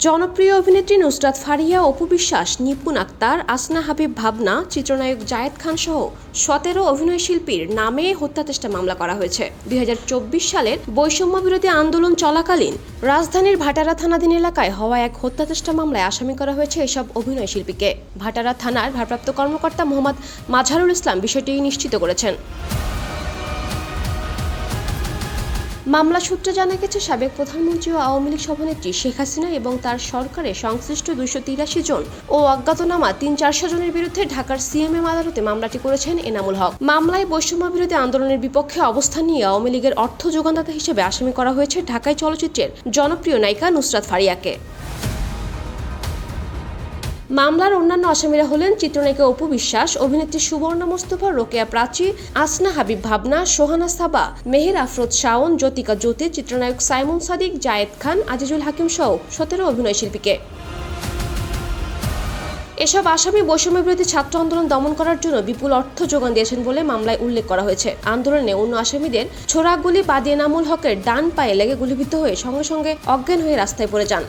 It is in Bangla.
জনপ্রিয় অভিনেত্রী নুসরাত ফারিয়া, অপু বিশ্বাস, নিপুণ আক্তার, আসনা হাবিব ভাবনা, চিত্রনায়ক জায়েদ খান সহ 17 অভিনয়শিল্পীর নামে হত্যাচেষ্টা মামলা করা হয়েছে। 2024 সালের বৈষম্য বিরোধী আন্দোলন চলাকালীন রাজধানীর ভাটারা থানাধীন এলাকায় হওয়া এক হত্যাচেষ্টা মামলায় আসামি করা হয়েছে এসব অভিনয়শিল্পীকে। ভাটারা থানার ভারপ্রাপ্ত কর্মকর্তা মোহাম্মদ মাজহারুল ইসলাম বিষয়টি নিশ্চিত করেছেন। মামলা সূত্রে জানা গেছে, সাবেক প্রধানমন্ত্রী ও আওয়ামী লীগ সভানেত্রী শেখ হাসিনা এবং তার সরকারের সংশ্লিষ্ট 283 জন ও অজ্ঞাতনামা 300-400 জনের বিরুদ্ধে ঢাকার সিএমএম আদালতে মামলাটি করেছেন এনামুল হক। মামলায় বৈষম্য বিরোধী আন্দোলনের বিপক্ষে অবস্থান নিয়ে আওয়ামী লীগের অর্থ যোগানদাতা হিসেবে আসামি করা হয়েছে ঢাকাই চলচ্চিত্রের জনপ্রিয় নায়িকা নুসরাত ফারিয়াকে। মামলার অন্যান্য আসামিরা হলেন চিত্রনায়িকা অপু বিশ্বাস, অভিনেত্রী সুবর্ণা মোস্তফা, রোকেয়া প্রাচী, আসনা হাবিব ভাবনা, সোহানা সাবা, মেহের আফরোজ শাওন, জ্যোতিকা জ্যোতি, চিত্রনায়ক সাইমন সাদিক, জায়েদ খান, আজিজুল হাকিম সহ 17 অভিনয়শিল্পীকে। এসব আসামি বৈষম্য বিরোধী ছাত্র আন্দোলন দমন করার জন্য বিপুল অর্থ যোগান দিয়েছেন বলে মামলায় উল্লেখ করা হয়েছে। আন্দোলনে অন্য আসামিদের ছোড়া গুলি বাদী এনামুল হকের ডান পায়ে লেগে গুলিবিদ্ধ হয়ে সঙ্গে সঙ্গে অজ্ঞান হয়ে রাস্তায় পড়ে যান।